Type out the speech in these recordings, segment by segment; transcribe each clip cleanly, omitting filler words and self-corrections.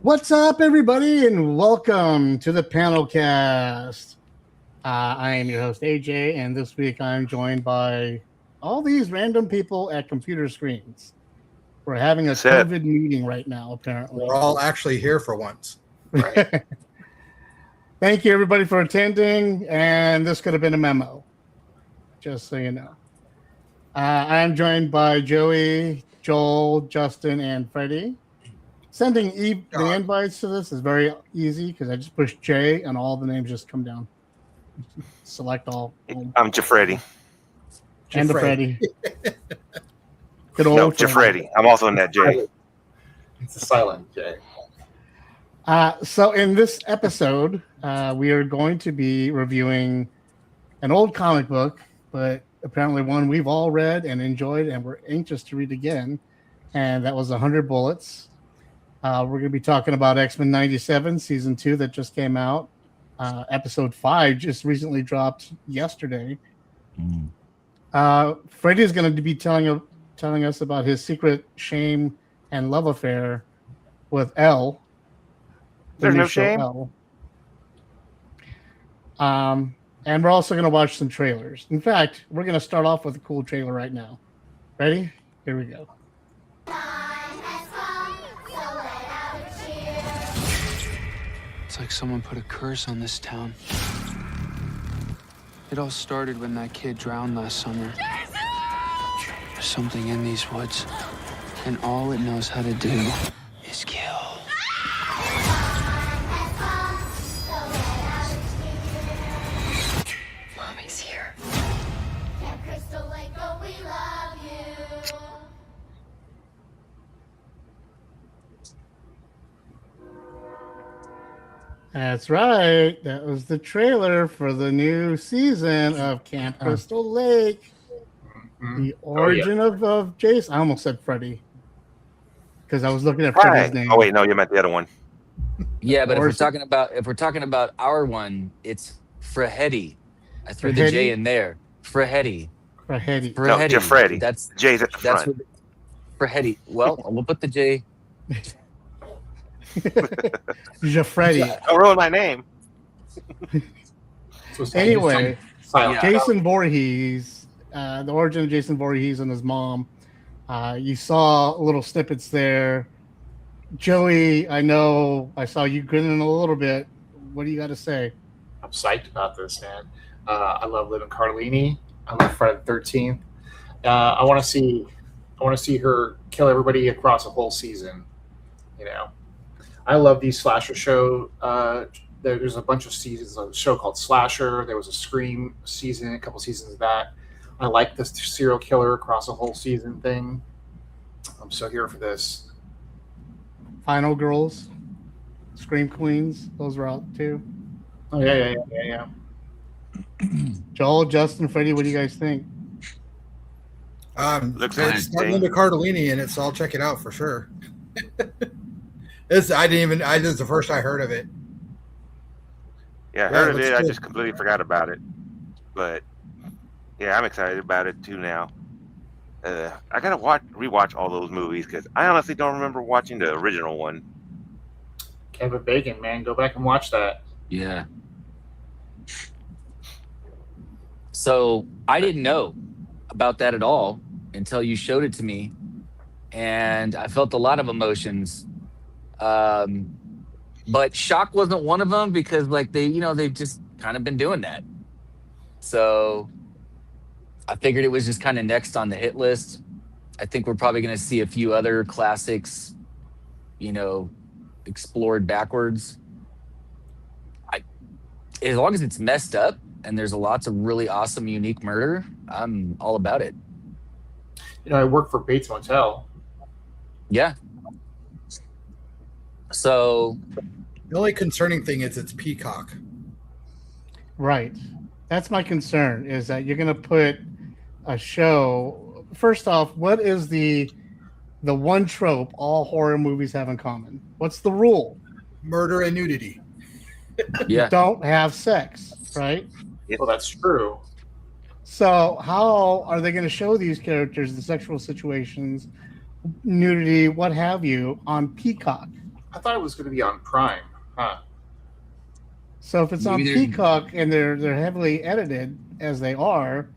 What's up, everybody, and welcome to the PanelCast. I am your host, AJ, and this week I'm joined by all these random people at computer screens. We're having a COVID meeting right now, apparently. We're all actually here for once. Right. Thank you, everybody, for attending, and this could have been a memo, just so you know. I'm joined by Joey, Joel, Justin, and Freddie. Sending the invites to this is very easy because I just push J and all the names just come down. Select all. I'm Jafreddie. And the Freddie. Good old Jafreddie. I'm also in that J. It's a silent J. So in this episode, we are going to be reviewing an old comic book, but apparently one we've all read and enjoyed and we're anxious to read again. And that was 100 Bullets. We're going to be talking about X-Men 97, Season 2 that just came out. Episode 5 just recently dropped yesterday. Freddie is going to be telling us about his secret shame and love affair with Elle. There's no shame. Elle. And we're also going to watch some trailers. In fact, we're going to start off with a cool trailer right now. Ready? Here we go. It's like someone put a curse on this town. It all started when that kid drowned last summer. There's something in these woods, and all it knows how to do is kill. Mommy's here. Crystal Lake, oh, we love you. That's right. That was the trailer for the new season of Camp Crystal Lake. The origin of Jason. I almost said Freddie because I was looking at Freddie's name. Oh wait, no, you meant the other one. Yeah, but if we're talking about our one, it's Freddie. I threw the J in there. Freddie. Freddie. No, Jafreddie. That's J's at the front. Freddie. Well, we'll put the J. Jafreddie. Don't ruin my name. Anyway, Jason Voorhees, the origin of Jason Voorhees and his mom. You saw little snippets there. Joey, I know I saw you grinning a little bit. What do you got to say? I'm psyched about this, man. I love Living Cardellini. I love Friday the 13th. I want to see her kill everybody across a whole season. You know. I love these slasher show. There's a bunch of seasons of a show called Slasher. There was a Scream season, a couple seasons of that. I like this serial killer across a whole season thing. I'm so here for this. Final Girls, Scream Queens, those were out too. Oh yeah. Joel, Justin, Freddie, what do you guys think? Looks it's starting into Cardellini, and I'll check it out for sure. This is the first I heard of it. Yeah, I heard of it. I just completely forgot about it. But yeah, I'm excited about it too now. I gotta rewatch all those movies because I honestly don't remember watching the original one. Kevin Bacon, man, go back and watch that. Yeah. So I didn't know about that at all until you showed it to me, and I felt a lot of emotions. But shock wasn't one of them because they've just kind of been doing that. So I figured it was just kind of next on the hit list. I think we're probably going to see a few other classics, explored backwards. As long as it's messed up and there's lots of really awesome, unique murder, I'm all about it. I work for Bates Motel. Yeah. So the only concerning thing is it's Peacock. Right. That's my concern is that you're going to put a show. First off, what is the one trope all horror movies have in common? What's the rule? Murder and nudity. Yeah. Don't have sex, right? Well, that's true. So how are they going to show these characters the sexual situations, nudity, what have you, on Peacock? I thought it was going to be on Prime. Huh. So if it's on Maybe they're- Peacock and they're heavily edited as they are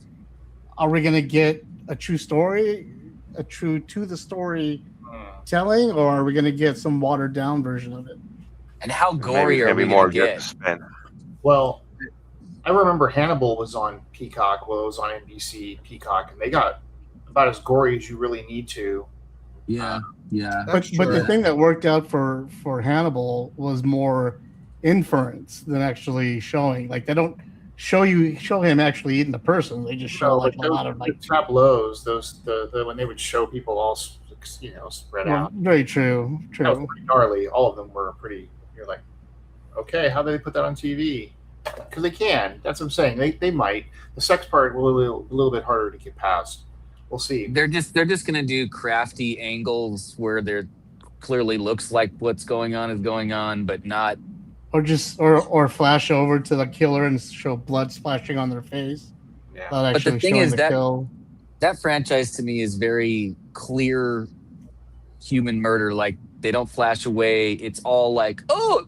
we going to get a true story, a true to the story telling, or are we going to get some watered down version of it? And how Maybe gory it's are gonna we be more going to just get? suspense. Well, I remember Hannibal was on Peacock. Well, it was on NBC Peacock, and they got about as gory as you really need to. Yeah, yeah. But the thing that worked out for Hannibal was more inference than actually showing. Like they don't show him actually eating the person. They just show like a lot of like tableaus. Those the when they would show people all spread out. Very true. That was pretty gnarly. All of them were pretty. You're like, okay, how do they put that on TV? Because they can. That's what I'm saying. They might. The sex part will be a little bit harder to get past. We'll see. They're just gonna do crafty angles where there clearly looks like what's going on is going on, but not. Or just or flash over to the killer and show blood splashing on their face. Yeah. Not But the actually thing showing is the that kill. that franchise to me is very clear human murder. Like they don't flash away. It's all like, oh,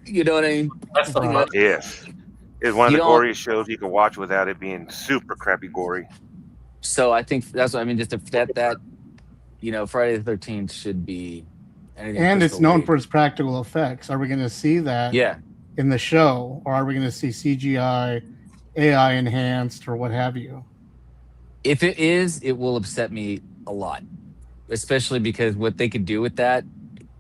you know what I mean? That's the part. Yes. It's one of You the don't- goriest shows you can watch without it being super crappy gory. So I think that's what I mean. Just that Friday the 13th should be. anything And it's Crystal known Lake. for its practical effects. Are we going to see that Yeah. in the show, or are we going to see CGI, AI enhanced, or what have you? If it is, it will upset me a lot, especially because what they could do with that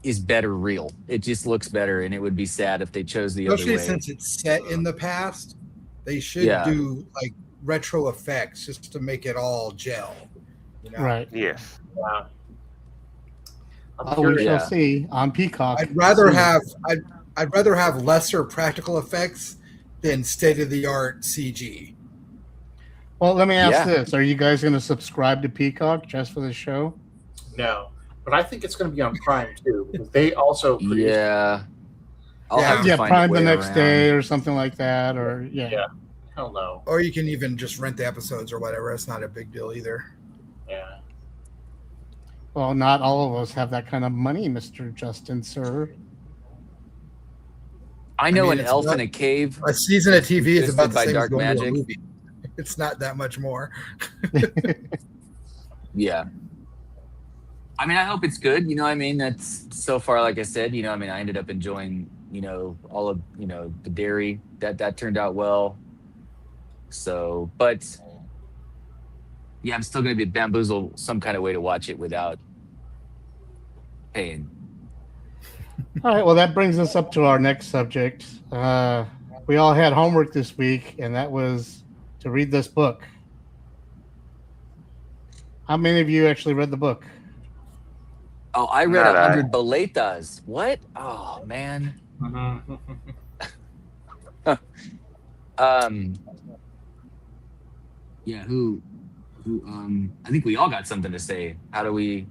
is better real. It just looks better, and it would be sad if they chose the Especially other way. since it's set in the past, they should Yeah. do like retro effects just to make it all gel. You know? Right. Yes. Yeah. I'm Oh, we curious. shall Yeah. see on Peacock. I'd rather have lesser practical effects than state of the art CG. Well, let me ask Yeah. this: are you guys going to subscribe to Peacock just for the show? No, but I think it's going to be on Prime too because they also produce. Yeah. I'll Yeah. have to Yeah, find Prime a the way next around. day or something like that, or Yeah. Hell no. Or you can even just rent the episodes or whatever. It's not a big deal either. Yeah. Well, not all of us have that kind of money, Mr. Justin, sir. I know mean, an it's elf not- in a cave. A season of TV is about Assisted the by same as dark going to a magic. movie. It's not that much more. Yeah. I mean, I hope it's good. You know what I mean? That's so far, like I said, I mean, I ended up enjoying, all of, the dairy that turned out well. So, but yeah, I'm still going to be bamboozled some kind of way to watch it without paying. All right, well, that brings us up to our next subject. We all had homework this week, and that was to read this book. How many of you actually read the book? Oh, I read Not I. 100 boletas. What? Oh, man. Yeah, who I think we all got something to say. How do we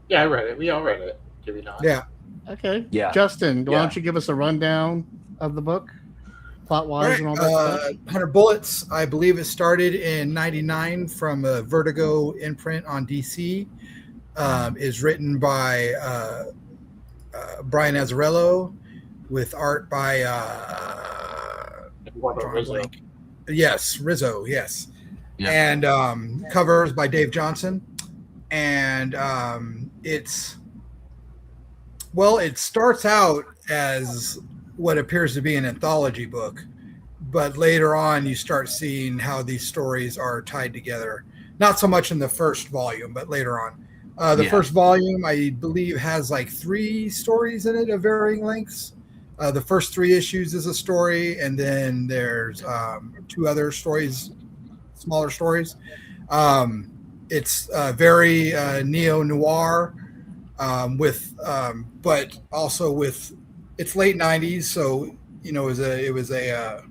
Yeah, I read it. We all read it. Did we not? Yeah. Okay. Yeah. Justin, why Yeah. don't you give us a rundown of the book, plot-wise and all that stuff? 100 Bullets, I believe it started in 99 from a Vertigo imprint on DC. Is written by Brian Azzarello with art by yes, Rizzo, yes. Yeah. And covers by Dave Johnson. And it starts out as what appears to be an anthology book, but later on you start seeing how these stories are tied together. Not so much in the first volume, but later on. The first volume, I believe, has like 3 stories in it of varying lengths. The first 3 issues is a story, and then there's 2 other stories, smaller stories. It's very neo-noir, but also with it's late 90s, so the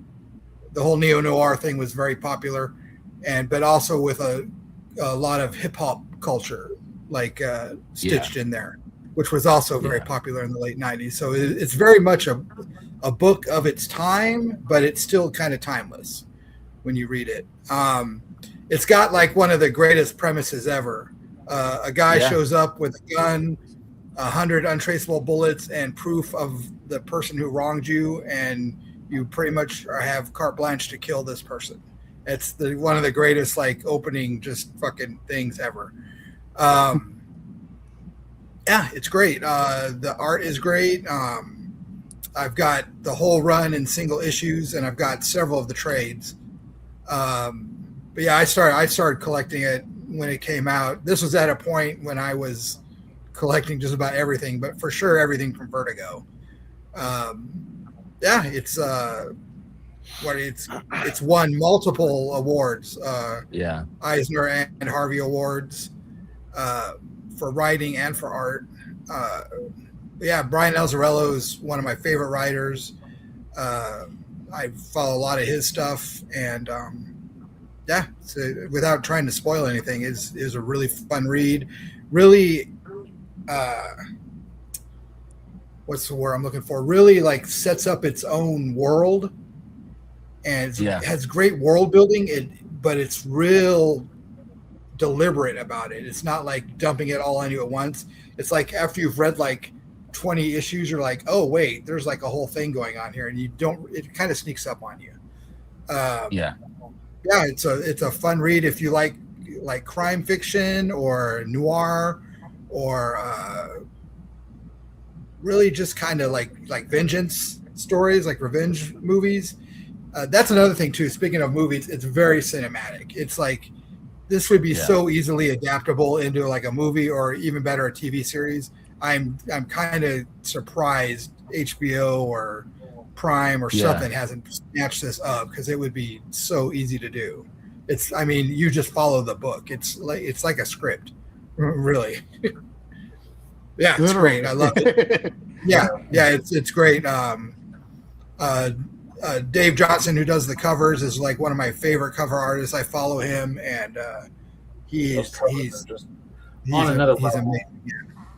whole neo-noir thing was very popular, but also with a lot of hip-hop culture stitched in there, which was also very popular in the late 90s. So it's very much a book of its time, but it's still kind of timeless when you read it. It's got like one of the greatest premises ever. A guy shows up with a gun 100 untraceable bullets and proof of the person who wronged you, and you pretty much have carte blanche to kill this person. It's one of the greatest like opening just fucking things ever. Yeah, it's great. The art is great. I've got the whole run in single issues, and I've got several of the trades. But yeah, I started collecting it when it came out. This was at a point when I was collecting just about everything, but for sure everything from Vertigo. Yeah, it's won multiple awards. Yeah. Eisner and Harvey Awards for writing and for art. Yeah, Brian Azzarello is one of my favorite writers. I follow a lot of his stuff, and yeah, without trying to spoil anything, is a really fun read. Really, what's the word I'm looking for? Really, like sets up its own world, and it has great world building. But it's real deliberate about it. It's not like dumping it all on you at once. It's like after you've read like 20 issues, you're like, oh wait, there's like a whole thing going on here, and it kind of sneaks up on you. Yeah, it's a fun read if you like crime fiction or noir or really just kind of like vengeance stories, like revenge movies. That's another thing too. Speaking of movies, it's very cinematic. It's like this would be so easily adaptable into like a movie, or even better, a TV series. I'm kind of surprised HBO or Prime or something hasn't snatched this up, because it would be so easy to do. I mean, you just follow the book. It's like a script, really. Yeah, it's great. I love it. Yeah, it's great. Dave Johnson, who does the covers, is like one of my favorite cover artists. I follow him, and he's amazing.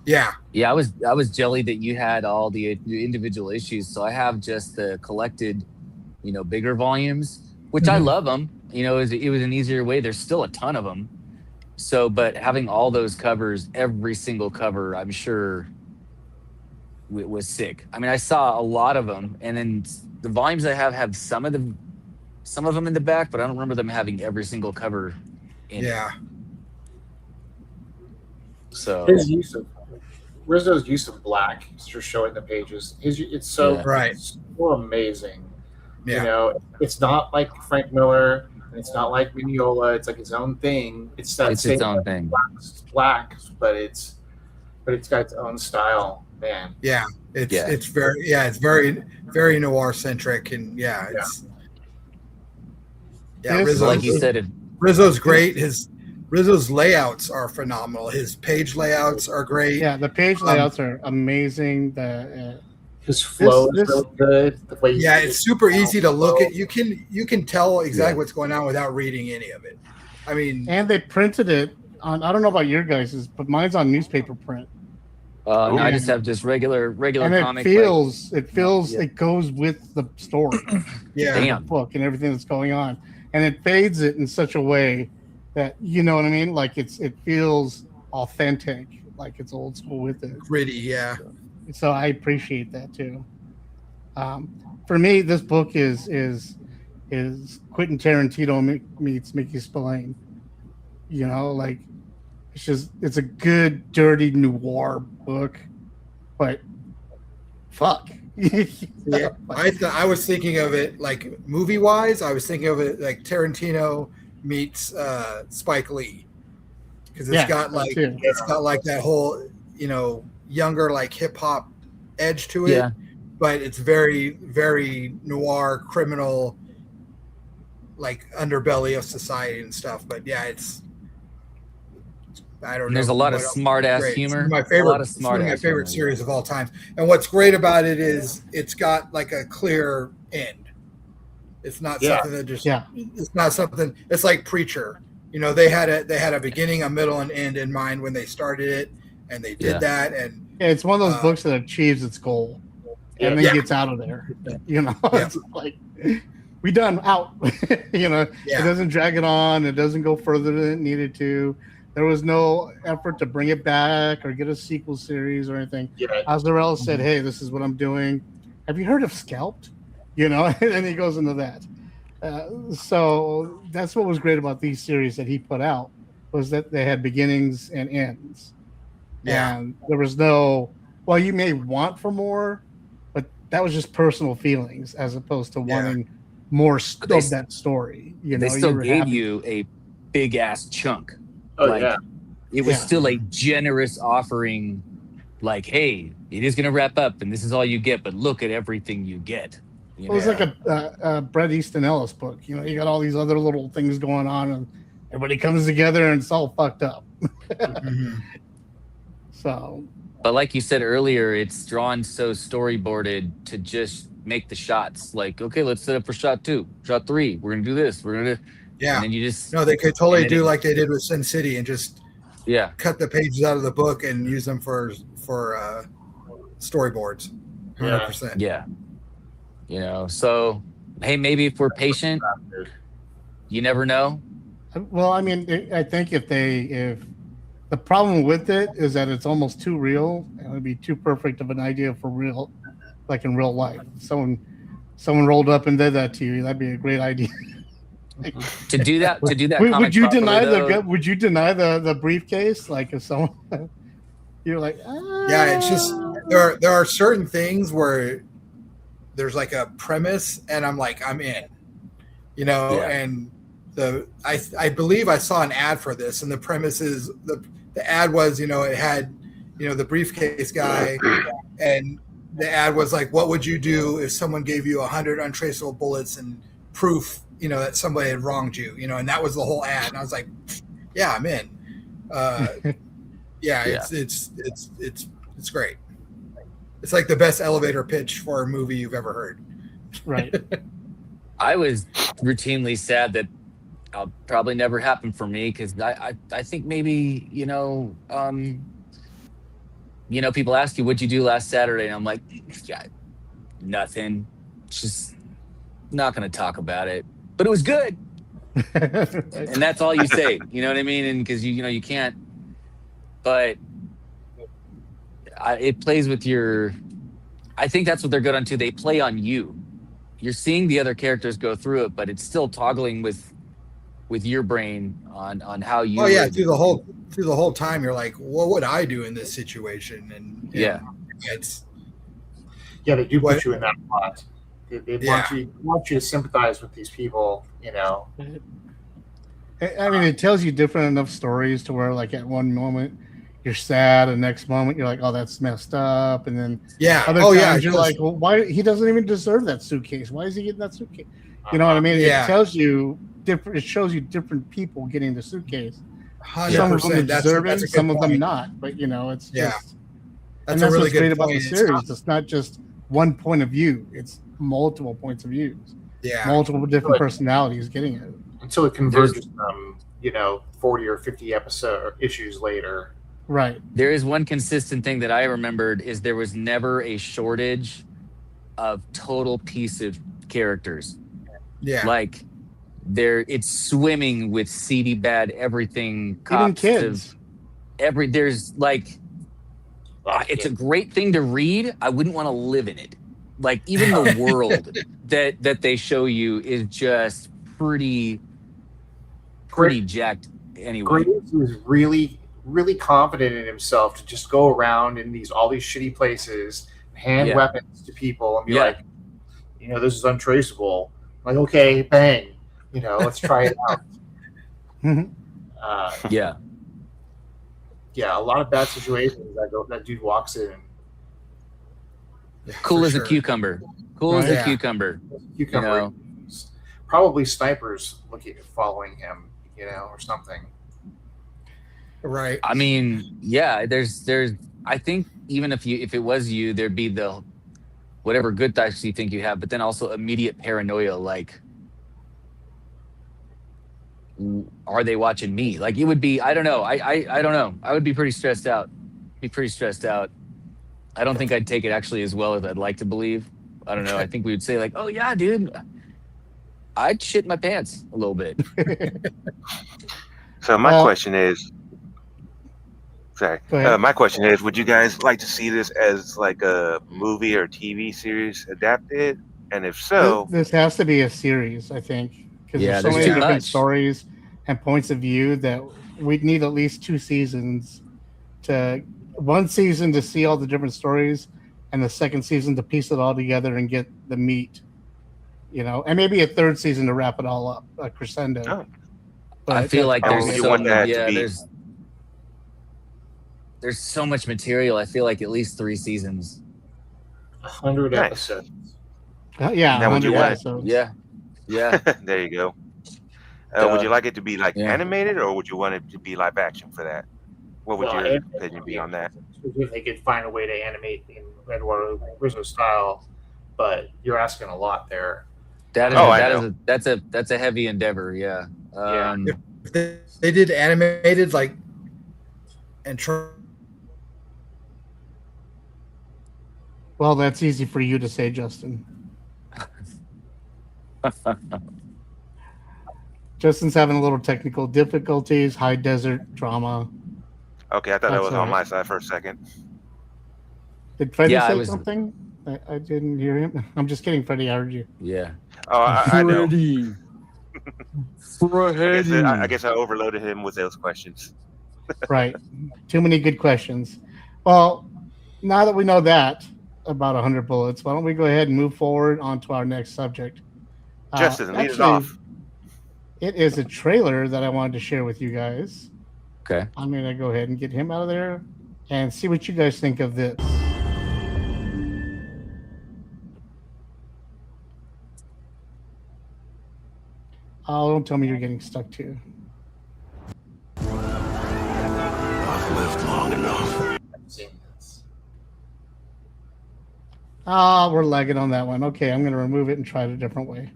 Yeah. I was jelly that you had all the individual issues, so I have just the collected, bigger volumes, which I love them. It was an easier way. There's still a ton of them. So, but having all those covers, every single cover, I'm sure was sick. I mean, I saw a lot of them, and then the volumes I have some of them in the back, but I don't remember them having every single cover in it. So Rizzo's use of black, just showing the pages, it's so amazing. It's not like Frank Miller, and it's not like Mignola. It's like its own thing. It's its own thing. Black, but it's got its own style, man. It's very very noir centric, and Rizzo, like you said, Rizzo's great. Rizzo's layouts are phenomenal. His page layouts are great. Yeah, the page layouts are amazing. His flow is really good. The way it's super easy to look at. You can tell exactly what's going on without reading any of it. I mean, and they printed it on. I don't know about your guys's, but mine's on newspaper print. No, I just have just regular and comic. It goes with the story. Damn. The book and everything that's going on, and it fades it in such a way that, you know what I mean? Like it feels authentic, like it's old school with it. Gritty, So I appreciate that too. For me, this book is Quentin Tarantino meets Mickey Spillane. It's a good, dirty noir book, but fuck. I was thinking of it like movie wise. I was thinking of it like Tarantino meets Spike Lee, because it's got that whole younger like hip hop edge to it, but it's very, very noir, criminal, like underbelly of society and stuff. But I don't know. There's a lot of smart ass humor. My favorite, one of my favorite series of all time. And what's great about it is it's got like a clear end. It's not something that just. It's not something. It's like Preacher. They had a beginning, a middle, and end in mind when they started it, and they did that. And it's one of those books that achieves its goal, and then gets out of there. It's like we done out. It doesn't drag it on. It doesn't go further than it needed to. There was no effort to bring it back or get a sequel series or anything. Yeah. Azzarello said, "Hey, this is what I'm doing. Have you heard of Scalped?" And then he goes into that. So that's what was great about these series that he put out, was that they had beginnings and ends. Yeah. And there was no, well, you may want for more, but that was just personal feelings as opposed to wanting more of that story. They still were gave happy. you a big ass chunk. Oh Like, yeah. It was Yeah. still a generous offering. Like, hey, it is going to wrap up, and this is all you get. But look at everything you get. It was like a Bret Easton Ellis book. You got all these other little things going on, and everybody comes together, and it's all fucked up. Mhm. So, But like you said earlier, it's drawn so storyboarded to just make the shots. Like, okay, let's set up for shot 2, shot 3. We're gonna do this. We're gonna, Yeah. and then you just No, they could totally and then do it- like they did with Sin City and just cut the pages out of the book and use them for storyboards. 100%. yeah. So hey, maybe if we're patient, you never know. well, I mean, I think if the problem with it is that it's almost too real, and it would be too perfect of an idea for real, like in real life. Someone rolled up and did that to you. That'd be a great idea. To do that Would you comic deny properly, though, Would you deny the briefcase? Like if someone, you're like, Yeah, it's just there are certain things where there's like a premise and I'm like, I'm in. Yeah. And I believe I saw an ad for this, and the premise is the ad was, it had, the briefcase guy, and the ad was like, what would you do if someone gave you 100 untraceable bullets and proof, that somebody had wronged you, and that was the whole ad. And I was like, yeah, I'm in. It's great. It's like the best elevator pitch for a movie you've ever heard. right. I was routinely sad that it'll probably never happen for me, because I think maybe people ask you what'd you do last Saturday, and I'm like, yeah, nothing, just not going to talk about it, but it was good, and that's all you say. You know what I mean? And because you can't, but it plays with your. I think that's what they're good on too. They play on you. You're seeing the other characters go through it, but it's still toggling with your brain on how you. Oh yeah, through the whole time you're like, what would I do in this situation? And it's they do put you in that spot. They want you to sympathize with these people. I mean, it tells you different enough stories to where, like, at one moment you're sad, and next moment you're like, oh, that's messed up, and then other times you're like, well, why he doesn't even deserve that suitcase? Why is he getting that suitcase? You know what I mean? Yeah. It tells you different. It shows you different people getting the suitcase. 100%. Some of them deserve That's a it, good some of them point. not. But it's just That's and a really what's good great about point. the series. It's not just one point of view; it's multiple points of views. Yeah. Multiple different personalities getting it. Until it converges them, 40 or 50 issues later. Right. There is one consistent thing that I remembered is there was never a shortage of total piece of characters. Yeah. Like it's swimming with seedy bad everything. Even kids. There's like, it's a great thing to read. I wouldn't want to live in it. Like even the world that they show you is just pretty jacked anyway. Graves was really, really confident in himself to just go around in all these shitty places, hand weapons to people, and be like, this is untraceable. Like, okay, bang, let's try it out. Yeah, a lot of bad situations. That dude walks in. Cool as sure. a cucumber. Cool as a cucumber. Cucumber. Probably snipers following him, or something. Right. I mean, yeah, there's I think even if it was you, there'd be the whatever good thoughts you think you have, but then also immediate paranoia, like, are they watching me? Like, it would be, I don't know. I don't know. I would be pretty stressed out. I don't think I'd take it actually as well as I'd like to believe. I don't know. I think we would say like, oh yeah, dude, I'd shit my pants a little bit. So my question is, Sorry. Go ahead. My question is, would you guys like to see this as like a movie or TV series adapted? And if so, This has to be a series, I think, because Yeah, there's so there's many too different much. stories and points of view that we'd need at least 2 seasons to one season to see all the different stories, and the second season to piece it all together and get the meat, and maybe a third season to wrap it all up, a crescendo. Oh. I But feel that's like about How there's would it. you so want that to yeah, be? there's so much material. I feel like at least 3 seasons. 100 Nice. episodes. Yeah, Now, would you 100 want it- episodes. Yeah. there you go. Would you like it to be like animated, or would you want it to be live action for that? What would your opinion be on that? If they could find a way to animate in Eduardo Rizzo style, but you're asking a lot there. That is Oh, I that know. is that's a heavy endeavor. Yeah. Yeah. If they did animated like and Well, that's easy for you to say, Justin. Justin's having a little technical difficulties, high desert drama. Okay, I thought that That's was all on right. my side for a second. Did Freddie Yeah, I say was- something? I didn't hear him. I'm just kidding, Freddie. I heard you. Yeah. Oh, I know. Freddie. I guess I overloaded him with those questions. Right. Too many good questions. Well, now that we know that about 100 bullets, why don't we go ahead and move forward on to our next subject? Justin, lead it actually, off. It is a trailer that I wanted to share with you guys. Okay. I'm going to go ahead and get him out of there and see what you guys think of this. Oh, don't tell me you're getting stuck too. I've lived long enough. I've seen this. We're lagging on that one. Okay, I'm going to remove it and try it a different way.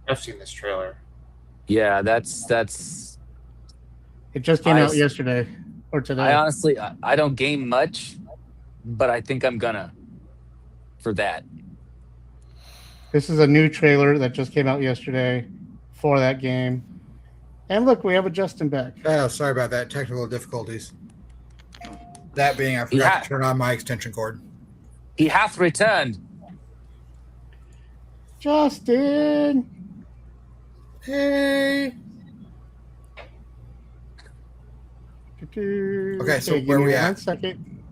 I've seen this trailer. Yeah, that's It just came I out s- yesterday or today. I honestly I don't game much, but I think I'm gonna for that. This is a new trailer that just came out yesterday for that game. And look, we have a Justin back. Oh, sorry about that. Technical difficulties. That being, I forgot Yeah. to turn on my extension cord. He hath returned. Justin! Hey. Okay, so give where me we one at? second.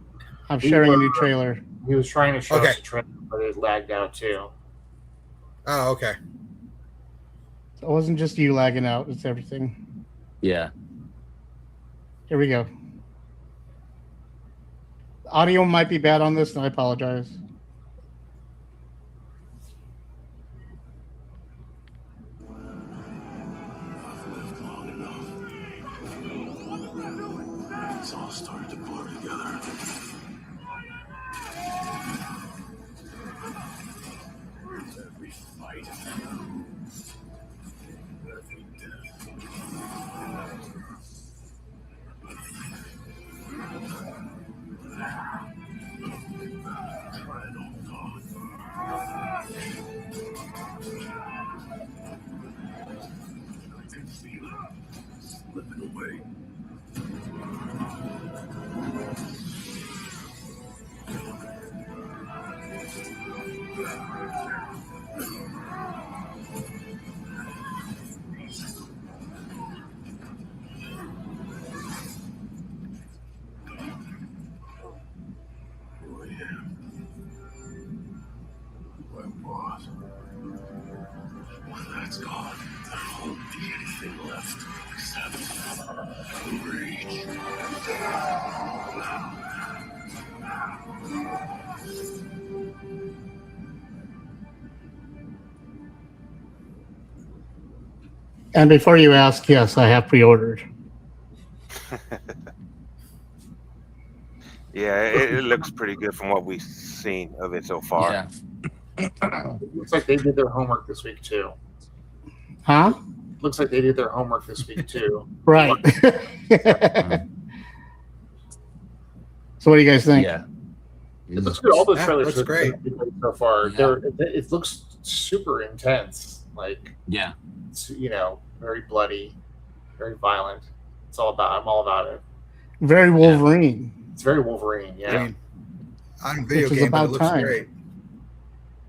I'm sharing a new were- trailer. He was trying to show Okay. us the trailer, but it lagged out too. Oh, okay. It wasn't just you lagging out, it's everything. Yeah. Here we go. The audio might be bad on this, and I apologize. I've lived long enough. It's all started to blur together. Every fight. Every death. Final dawn. I can feel it slipping away. Who I am. Who I was. When that's gone, there won't be anything left except rage. And before you ask, yes, I have pre-ordered. Yeah, it looks pretty good from what we've seen of it so far. Yeah. It looks like they did their homework this week too. Huh? Looks like they did their homework this week too. Right. So what do you guys think? Yeah. It looks good. All the Yeah, trailers looks look great. good so far. Yeah. It looks super intense. Like, Yeah. it's, very bloody, very violent. I'm all about it. Very Wolverine. It's very Wolverine. Yeah. I mean, on video Which is game, but about it looks time. great.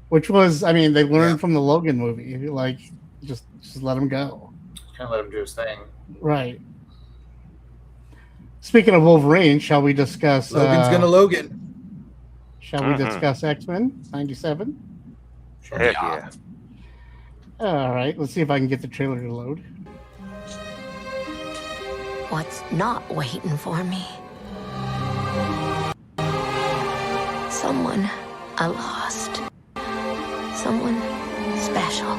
Which was, I mean, they learned Yeah. from the Logan movie. Like, just let him go. Kind of let him do his thing. Right. Speaking of Wolverine, shall we discuss? Logan's gonna Logan. Shall we discuss X-Men '97? Heck yeah. All right. Let's see if I can get the trailer to load. What's not waiting for me? Someone I lost. Someone special.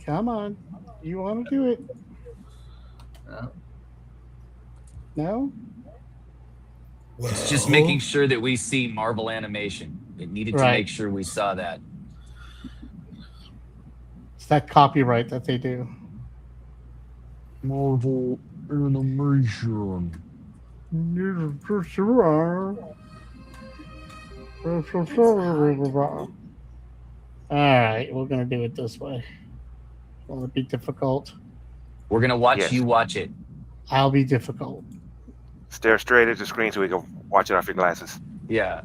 Come on. You want to do it? No? It's just making sure that we see Marvel animation. It needed to Right. make sure we saw that. It's that copyright that they do. Marvel animation. All right, we're gonna do it this way. Will it be difficult? We're gonna watch Yes. you watch it. I'll be difficult. Stare straight at the screen so we can watch it off your glasses. Yeah.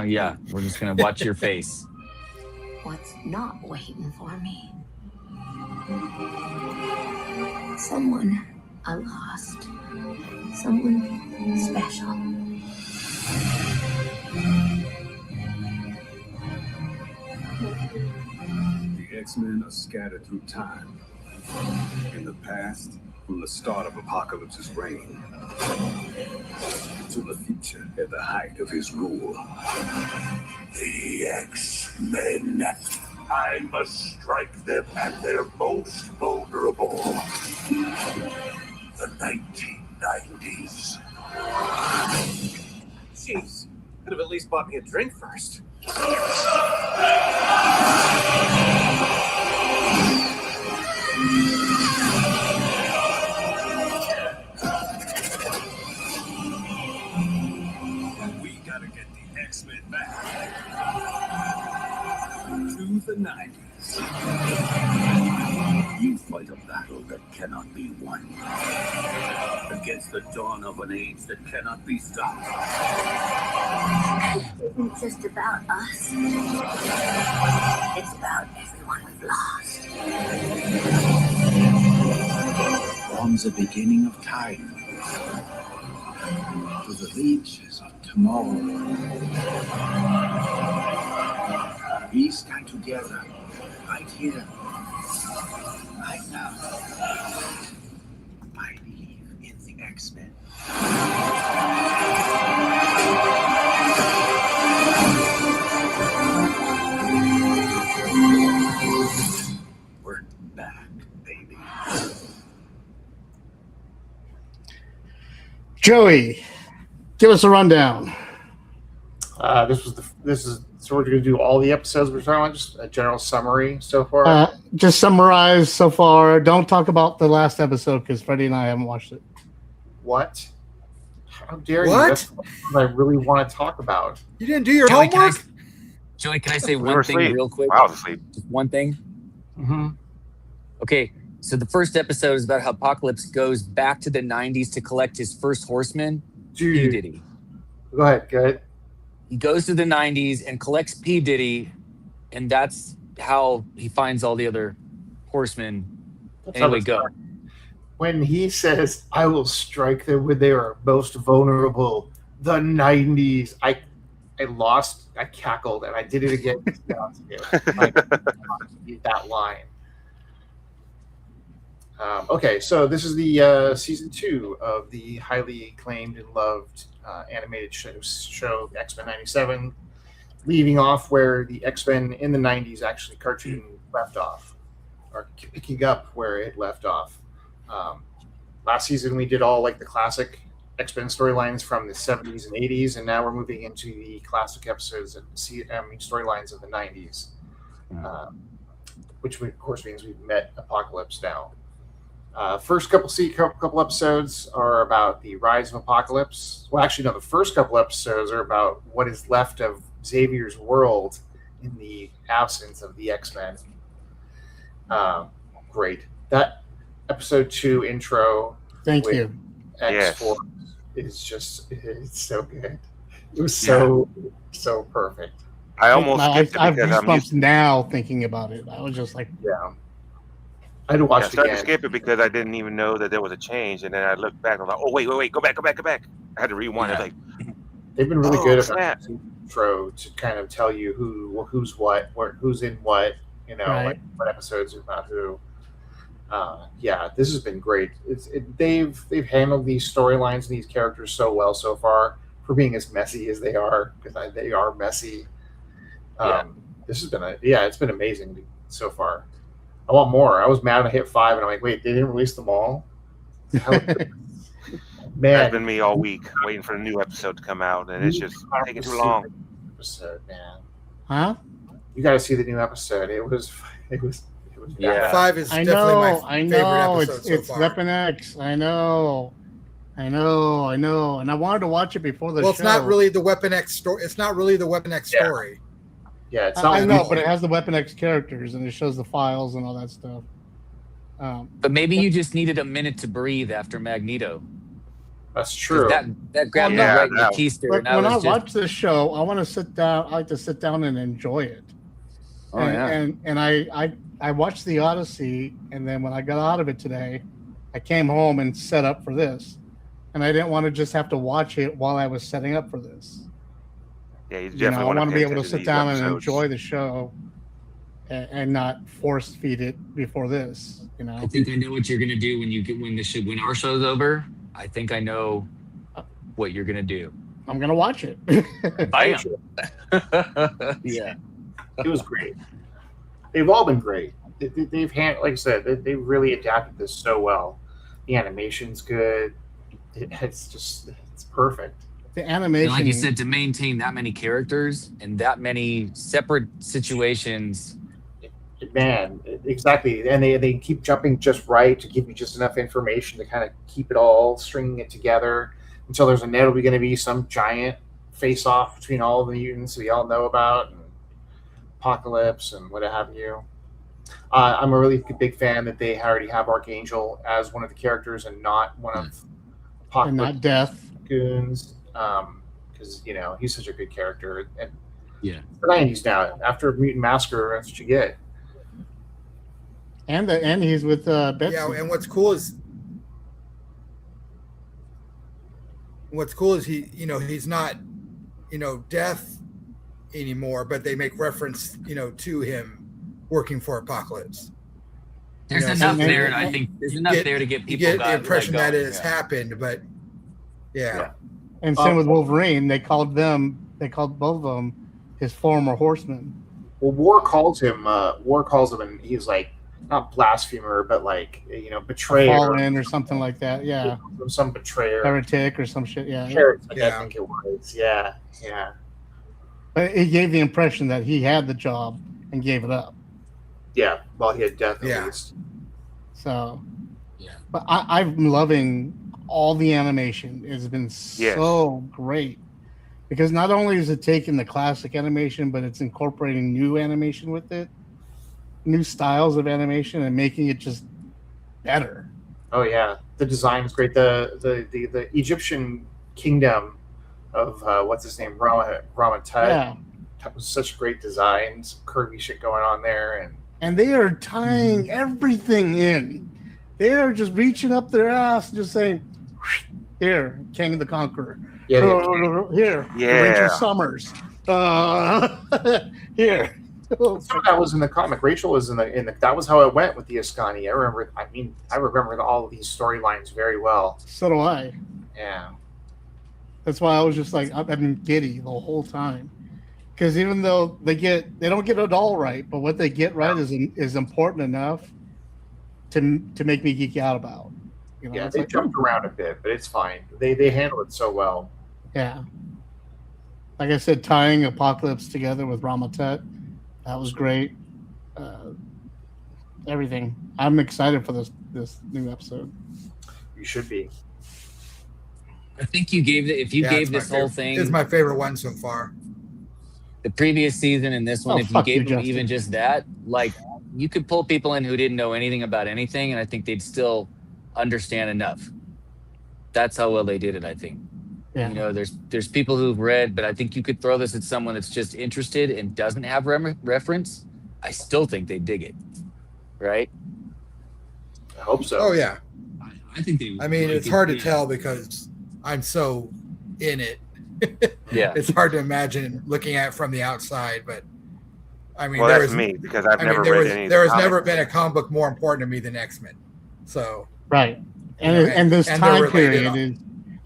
Yeah. We're just gonna watch your face. What's not waiting for me? Someone I lost. Someone special. The X-Men are scattered through time. In the past, from the start of Apocalypse's reign, to the future at the height of his rule. The X-Men. I must strike them at their most vulnerable. The 1990s. Jeez, could have at least bought me a drink first. We gotta get the X-Men back to the 90s. You fight a battle that cannot be won against the dawn of an age that cannot be stopped. It isn't just about us. It's about everyone we've lost. From the beginning of time to the reaches of tomorrow, we stand together right here, right now. I believe in the X-Men. We're back, baby. Joey, give us a rundown. So we're going to do all the episodes we're talking about, just a general summary so far. Just summarize so far. Don't talk about the last episode because Freddie and I haven't watched it. What? How dare you? What? That's what I really want to talk about. You didn't do your Joey, homework? Can I say We one were thing asleep. real quick? I was asleep. Just one thing. Mm-hmm. Okay, so the first episode is about how Apocalypse goes back to the 90s to collect his first horseman, P. Dude, Diddy. go ahead. He goes to the 90s and collects P. Diddy, and that's how he finds all the other horsemen. Anyway, go. When he says, I will strike them when they are most vulnerable, the 90s, I cackled, and I did it again. That line. Okay, so this is the season 2 of the highly acclaimed and loved animated show X-Men 97, leaving off where the X-Men in the 90s actually cartoon left off, or picking up where it left off. Last season we did all like the classic X-Men storylines from the 70s and 80s, and now we're moving into the classic episodes and storylines of the 90s, which of course means we've met Apocalypse now. First couple episodes are about the rise of Apocalypse. Well, actually, no, the first couple episodes are about what is left of Xavier's world in the absence of the X-Men. Great. that episode 2 intro. Thank with you. X4 is just it's so good. It was so perfect. I almost skipped it I have because I'm goosebumps used. now thinking about it. I was just like, Yeah. I had to watch I it started to again. skip it because I didn't even know that there was a change, and then I looked back. I was like, "Oh wait, go back!" I had to rewind. I was like, They've been really Oh, good snap. about the intro to kind of tell you who's what, who's in what, Right. like what episodes are about who. Yeah, this has been great. They've handled these storylines and these characters so well so far for being as messy as they are, because they are messy. This has been it's been amazing so far. I want more. I was mad when I hit 5, and I'm like, wait, they didn't release them all? That's Man, been me all week, waiting for a new episode to come out, and it's just taking too long. Episode, man. huh? You got to see the new episode. It was Yeah. 5 is I definitely know, my I favorite know. episode so It's far. Weapon X. I know. And I wanted to watch it before the Well, show. it's not really the Weapon X story. It's not really the Weapon X story. Yeah, it's not. I know, but it has the Weapon X characters, and it shows the files and all that stuff. But maybe you just needed a minute to breathe after Magneto. That's 'Cause true. That grabbed me Yeah, right in the no. keister. But And I when I was watch this show, I want to sit down. I like to sit down and enjoy it. Oh, yeah. And I watched the Odyssey, and then when I got out of it today, I came home and set up for this, and I didn't want to just have to watch it while I was setting up for this. Yeah, you You definitely know, I want to pay be able to attention sit these down and episodes. enjoy the show, and not force feed it before this. You know, I think I know what you're gonna do when our show's over. I think I know what you're gonna do. I'm gonna watch it. Bam. Yeah. It was great. They've all been great. They've like I said, they've really adapted this so well. The animation's good. It's perfect. The And animation, like you said, to maintain that many characters and that many separate situations. Man, exactly. And they keep jumping just right to give you just enough information to kind of keep it all, stringing it together until there's inevitably going to be some giant face-off between all the mutants we all know about, and Apocalypse and what have you. I'm a really big fan that they already have Archangel as one of the characters and not one of and Apocalypse not Death. goons, because he's such a good character. And Yeah. the 90s now, after Mutant Massacre, that's what you get. And he's with Betsy. Yeah, and what's cool is he's not Death anymore, but they make reference to him working for Apocalypse. There's You know, enough so there, maybe- and I think there's enough there to get You people. get the got, impression like, that going, it has yeah. happened, but yeah. And same with Wolverine. They called both of them his former horsemen. Well, War calls him, and he's like, not blasphemer, but like, betrayer. Fallen or something like that. Yeah. Some betrayer. Heretic or some shit. Yeah. Heretic, Yeah. I think it was. Yeah. But it gave the impression that he had the job and gave it up. Yeah. Well, he had death at Yeah. least. So, Yeah. But I'm loving all the animation. It's been so great because not only is it taking the classic animation, but it's incorporating new animation with it, new styles of animation, and making it just better. Oh yeah, the design is great. The Egyptian kingdom of what's his name, Ramatut. Yeah. That was such great design, some curvy shit going on there, And they are tying everything in. They are just reaching up their ass, and just saying, "Here, King the Conqueror. Yeah, Here, Yeah. Rachel Summers. Here." some of that was in the comic. Rachel was in the. That was how it went with the Ascani. I remember all of these storylines very well. So do I. Yeah. That's why I was just like, I've been giddy the whole time. Because even though they don't get it all right, but what they get right is important enough to make me geek out about. Yeah, it's they like, jumped around a bit, but it's fine. They handle it so well. yeah. Like I said, tying Apocalypse together with Ramatut, that was great. Everything. I'm excited for this new episode. You should be. I think you gave if you Yeah, gave it's my this whole favorite- thing It's my favorite one so far. the previous season and this one, Oh, if you fuck gave you, them Justin. even just that, like you could pull people in who didn't know anything about anything, and I think they'd still understand enough. That's how well they did it, I think. Yeah. You know, there's people who've read, but I think you could throw this at someone that's just interested and doesn't have reference. I still think they dig it, right? I hope so. Oh yeah. I think they. I mean, it's hard to tell because I'm so in it. Yeah. It's hard to imagine looking at it from the outside, but I mean, Well, there that's was, me because I've I never mean, read any. there has comics. never been a comic book more important to me than X-Men. So Right. And You know, and this and they're time related period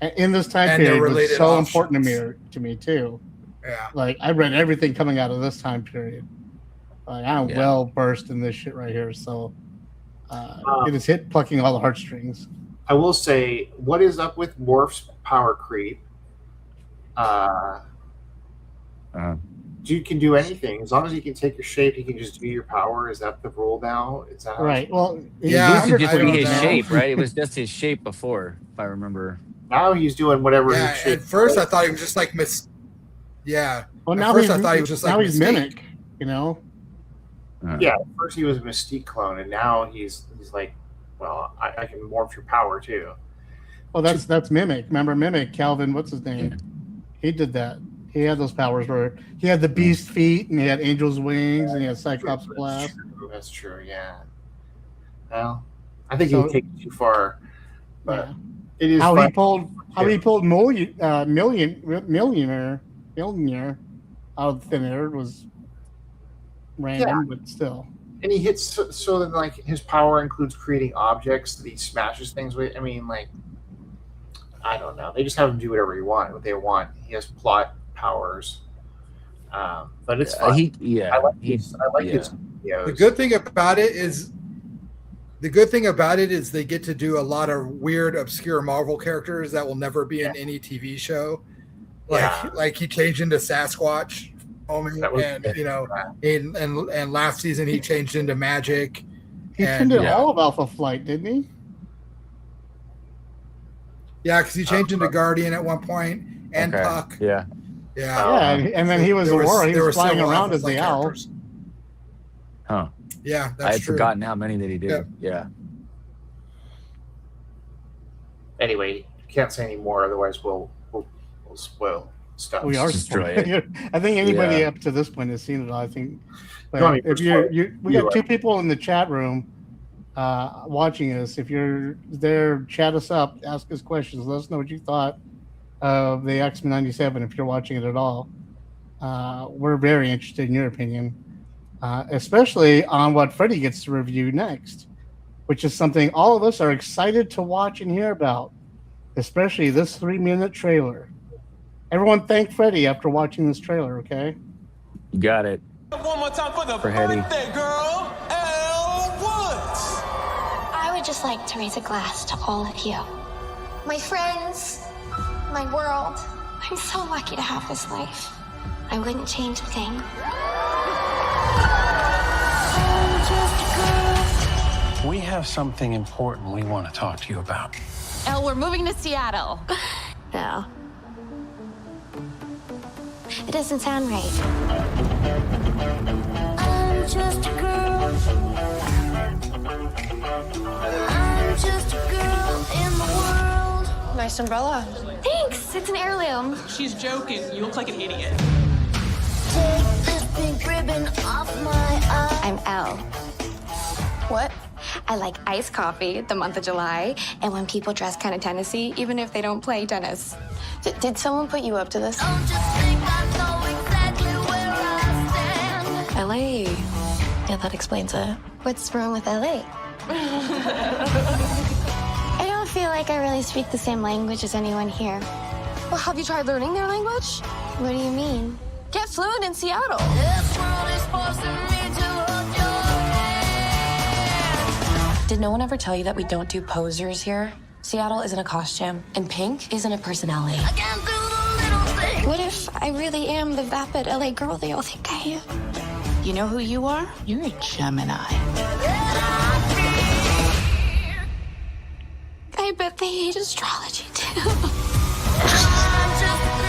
is in this time and they're period was related so offshoots. important to me too. yeah, Like I read everything coming out of this time period. Like I'm Yeah. well versed in this shit right here. So it is hit plucking all the heartstrings. I will say, what is up with Worf's power creep? Dude can do anything as long as he can take your shape. He can just do your power. Is that the rule now? Is that how Right. Well, Yeah, It used to just I be don't his know. shape, right? It was just his shape before, if I remember. now he's doing whatever? yeah. his shape At first, I is. thought he was just like Miss. Yeah. well At now first he's I thought he was just now like he's Mystique. Mimic. You know. Yeah, at first he was a Mystique clone, and now he's like, well, I can morph your power too. Well, that's Mimic. Remember Mimic? Calvin, what's his name? He did that. He had those powers where he had the beast feet and he had angel's wings and he had Cyclops blast. That's true. Yeah. Well, I think So- he takes it too far, but Yeah. it is How fun. he pulled millionaire out of thin air was random, but still. And he hits so then like his power includes creating objects that he smashes things with. I mean, like, I don't know. They just have him do whatever what they want. He has plot powers, but it's fun. I like his videos. The good thing about it is they get to do a lot of weird, obscure Marvel characters that will never be in any TV show. Like he changed into Sasquatch, and you know, and last season he changed into Magic. He and, turned all of Alpha Flight, didn't he? Yeah, because he changed into Guardian at one point and Puck. Yeah. Yeah. Yeah, and then he was Aurora. He was flying several around Alpha as the Flight owl. characters. Huh. Yeah, that's I had true. forgotten how many that he did. Yeah. Anyway, can't say any more, otherwise we'll spoil stuff. We are Destroy it. I think anybody Yeah. up to this point has seen it all. I think. But You want me to if we spoil got two people in the chat room watching us. If you're there, chat us up, ask us questions, let us know what you thought of the X-Men '97. If you're watching it at all, we're very interested in your opinion, especially on what Freddie gets to review next, which is something all of us are excited to watch and hear about, especially this 3-minute trailer. Everyone thank Freddie after watching this trailer, okay? You got it. One more time for the Hetty. birthday girl, Elle Woods. I would just like to raise a glass to all of you. My friends, my world. I'm so lucky to have this life. I wouldn't change a thing. We have something important we want to talk to you about. Elle, we're moving to Seattle. No. It doesn't sound right. I'm just a girl. I'm just a girl in the world. Nice umbrella. Thanks. It's an heirloom. She's joking. You look like an idiot. Take this pink ribbon off my eye. I'm Elle. What? I like iced coffee the month of July, and when people dress kind of Tennessee, even if they don't play tennis. Did someone put you up to this? LA. Yeah, that explains it. What's wrong with LA? I don't feel like I really speak the same language as anyone here. Well, have you tried learning their language? What do you mean? Get fluent in Seattle. Did no one ever tell you that we don't do posers here? Seattle isn't a costume, and pink isn't a personality. What if I really am the vapid LA girl they all think I am? You know who you are? You're a Gemini. I bet they hate astrology too.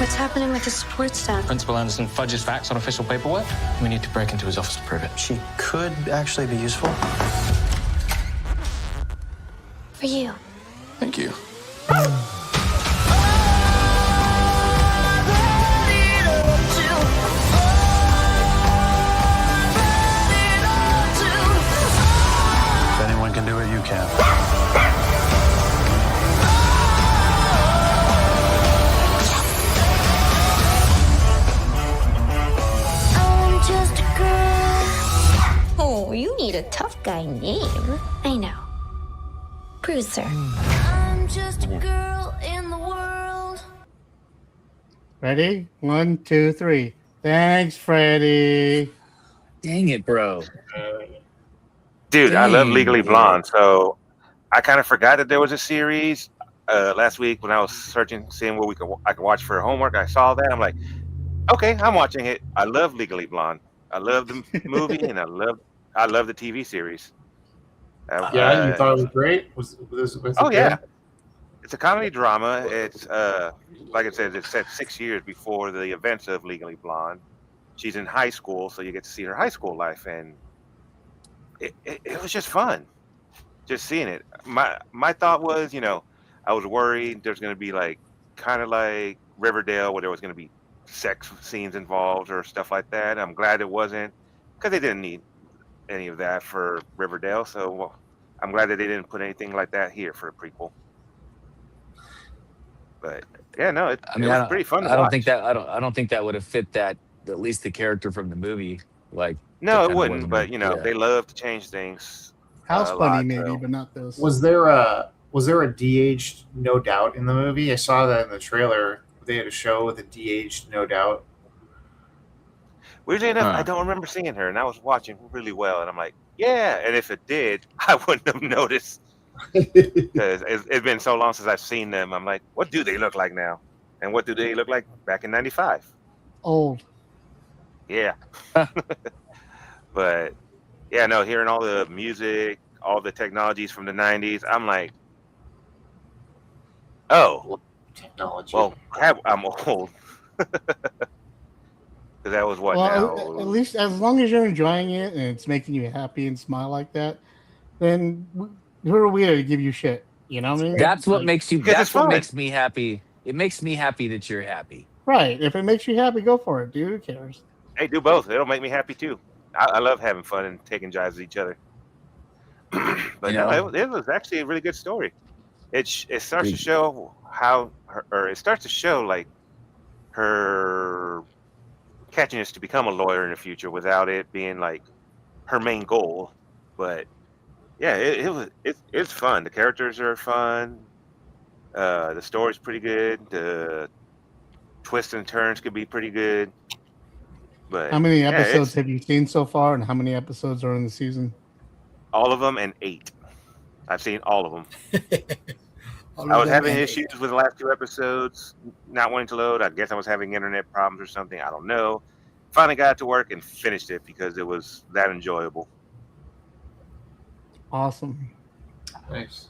What's happening with the support staff? Principal Anderson fudges facts on official paperwork. We need to break into his office to prove it. She could actually be useful. For you. Thank you. If anyone can do it, you can. I'm just a girl. Oh, you need a tough guy name. I know. Bruiser. I'm just a girl in the world. Ready? 1, 2, 3. Thanks, Freddie. Dang it, bro. Dude, I love Dang, Legally dude. Blonde, so I kind of forgot that there was a series. Last week when I was searching, seeing what I could watch for homework, I saw that. I'm like, okay, I'm watching it. I love Legally Blonde. I love the movie, and I love the TV series. Yeah, you thought it was great? Was it Oh good? yeah, it's a comedy drama. It's like I said, it's set 6 years before the events of Legally Blonde. She's in high school, so you get to see her high school life, and it was just fun, just seeing it. My thought was, I was worried there's going to be like kind of like Riverdale, where there was going to be sex scenes involved or stuff like that. I'm glad it wasn't, because they didn't need any of that for Riverdale. So I'm glad that they didn't put anything like that here for a prequel. But yeah, no, it was pretty fun to watch. I don't think that would have fit that, at least the character from the movie. Like, No, that it kinda wouldn't. But yeah. they love to change things. House a Bunny, lot, maybe, so. but not this. Was there a de-aged No Doubt in the movie? I saw that in the trailer. They had a show with a de-aged No Doubt. Weirdly enough, Huh. I don't remember seeing her, and I was watching really well, and I'm like, yeah. And if it did, I wouldn't have noticed, because it's been so long since I've seen them. I'm like, what do they look like now? And what do they look like back in '95? Old. Yeah. But yeah, no, hearing all the music, all the technologies from the '90s, I'm like, oh, Technology. well, crap, I'm old. Because that was what Well, now? at least as long as you're enjoying it and it's making you happy and smile like that, then who are we to give you shit? You know what I mean? That's what Like, makes you. Because That's it's what fun. makes me happy. It makes me happy that you're happy. right. If it makes you happy, go for it, dude. Who cares? Hey, do both. It'll make me happy too. I love having fun and taking jibes at each other. But You no, know? it was actually a really good story. It starts to Big- show how it starts to show like her catchiness to become a lawyer in the future without it being like her main goal. But yeah, it's fun. The characters are fun. The story's pretty good. The twists and turns could be pretty good. But How many yeah, episodes it's have you seen so far, and how many episodes are in the season? all of them and 8. I've seen all of them. All I of was them having and issues with the last 2 episodes, not wanting to load. I guess I was having internet problems or something. I don't know. Finally got it to work and finished it because it was that enjoyable. Awesome. Nice.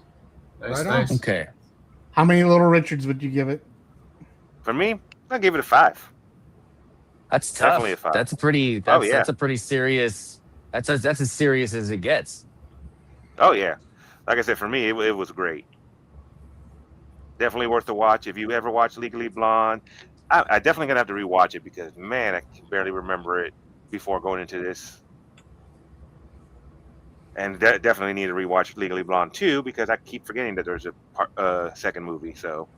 Right on. Nice. Okay. How many Little Richards would you give it? For me, I'll give it a 5. That's tough. Definitely a 5. That's a pretty. Oh, That's yeah. that's a pretty serious. That's as serious as it gets. Oh, yeah. Like I said, for me, it was great. Definitely worth the watch. If you ever watch Legally Blonde, I definitely going to have to rewatch it because, man, I can barely remember it before going into this. And definitely need to rewatch Legally Blonde 2 because I keep forgetting that there's a second movie. So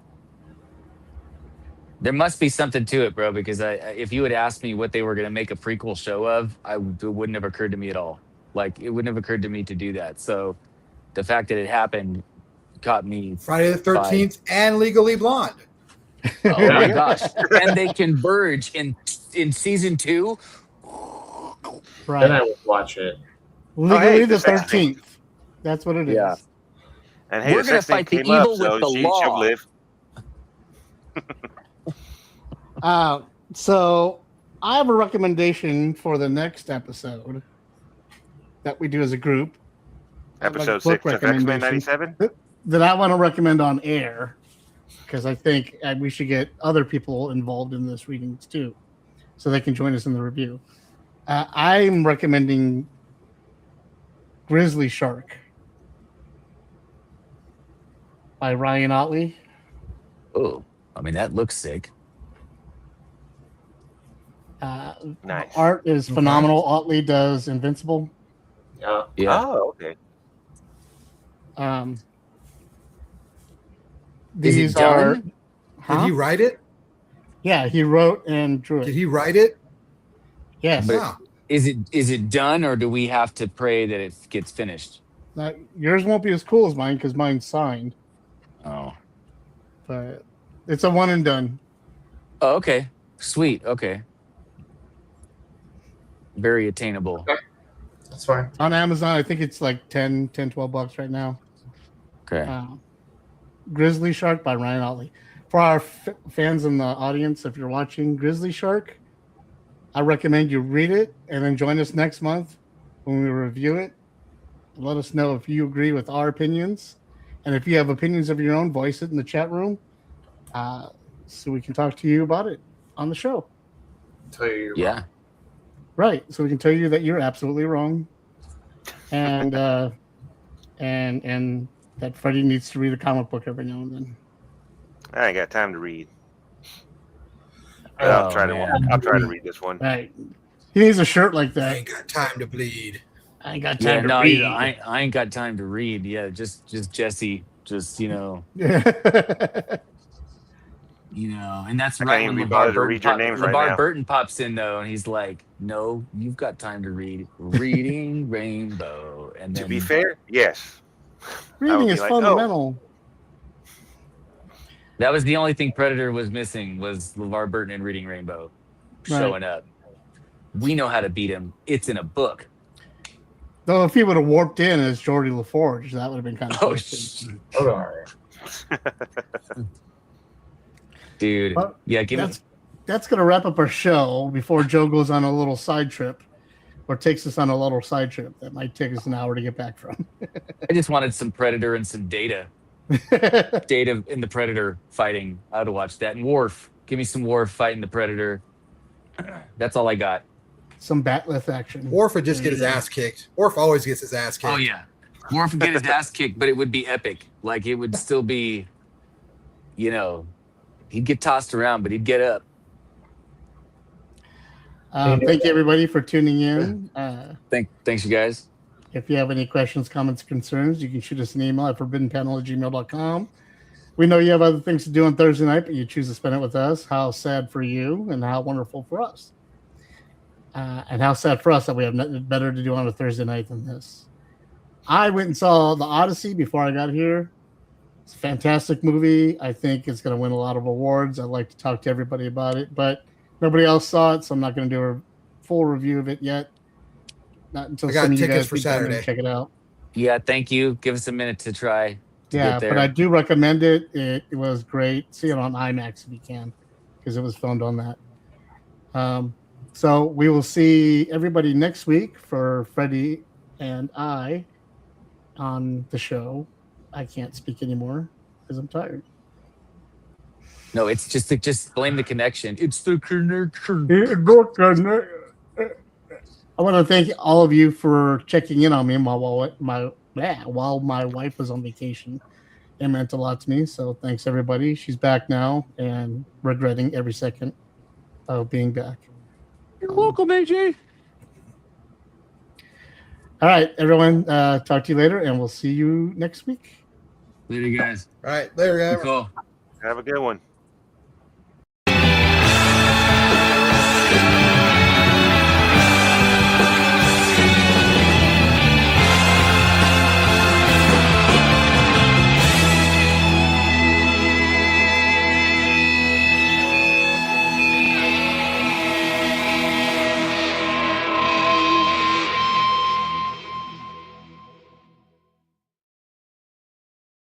There must be something to it, bro. Because if you had asked me what they were going to make a prequel show of, it wouldn't have occurred to me at all. Like, it wouldn't have occurred to me to do that. So the fact that it happened caught me. Friday the 13th and Legally Blonde. Oh my gosh! And they converge in season 2. Right. Then I would watch it. Legally hey, the the sex 13th. That's what it is. Yeah. and hey, We're the gonna sex thing fight the came up, evil with so the law. she'll live. So I have a recommendation for the next episode that we do as a group. Episode book 6 of X-Men recommendation. '97. That I want to recommend on air. because I think we should get other people involved in this readings too, so they can join us in the review. I'm recommending Grizzly Shark by Ryan Otley. Oh, I mean, that looks sick. Nice. Art is phenomenal. Otley does Invincible. Yeah. Oh, okay. These it are. done? Did he write it? Yeah, he wrote and drew it. Did he write it? Yes. Wow. Is it done, or do we have to pray that it gets finished? Now, yours won't be as cool as mine because mine's signed, Oh. but it's a one and done. Oh, okay. Sweet. Okay. Very attainable. Okay. That's fine. On Amazon, I think it's like $10-12 right now. Okay. Grizzly Shark by Ryan Otley. For our fans in the audience, if you're watching Grizzly Shark, I recommend you read it and then join us next month when we review it. Let us know if you agree with our opinions. And if you have opinions of your own, voice it in the chat room so we can talk to you about it on the show. Tell you. Yeah. Right. So we can tell you that you're absolutely wrong. And and that Freddie needs to read a comic book every now and then. I ain't got time to read. Oh, I'll try man. to read this one. Right. He needs a shirt like I that. ain't got time to bleed. I ain't got Yeah, time to no, read. I ain't got time to read. Yeah, just Jesse, and that's I right can't when even be bothered LeVar to read your names right now. Burton pops in though, and he's like, "No, you've got time to read Reading Rainbow." And then, To be fair, yes. I Reading would be is like, fundamental. that was the only thing Predator was missing was LeVar Burton and Reading Rainbow showing up. We know how to beat him. It's in a book. Though if he would have warped in as Geordie LaForge, that would have been kind of cool. Hold on. Dude. Well, yeah, give me That's going to wrap up our show before Joe goes on a little side trip or takes us on a little side trip that might take us an hour to get back from. I just wanted some Predator and some Data. Data in the Predator fighting. I would have watched that. And Worf. Give me some Worf fighting the Predator. That's all I got. Some Batleth action. Worf would just get his ass kicked. Worf always gets his ass kicked. Oh, yeah. Worf would get his ass kicked, but it would be epic. Like, it would still be, he'd get tossed around, but he'd get up. Thank you, everybody, for tuning in. Thanks, you guys. If you have any questions, comments, concerns, you can shoot us an email at forbiddenpanel@gmail.com. We know you have other things to do on Thursday night, but you choose to spend it with us. How sad for you and how wonderful for us. And how sad for us that we have nothing better to do on a Thursday night than this. I went and saw The Odyssey before I got here. It's a fantastic movie. I think it's going to win a lot of awards. I'd like to talk to everybody about it, but nobody else saw it, so I'm not going to do a full review of it yet. Not until I got some of you tickets guys for get down there and Saturday. check it out. Yeah, thank you. Give us a minute to try to Yeah, get there. but I do recommend it. It was great. See it on IMAX if you can, because it was filmed on that. So we will see everybody next week for Freddie and I on the show. I can't speak anymore because I'm tired. No, it's just blame the connection. It's the connection. I want to thank all of you for checking in on me while my wife was on vacation. It meant a lot to me. So thanks, everybody. She's back now and regretting every second of being back. You're welcome, AJ. All right, everyone. Talk to you later, and we'll see you next week. Later, guys. All right, later, guys. Cool. Have a good one.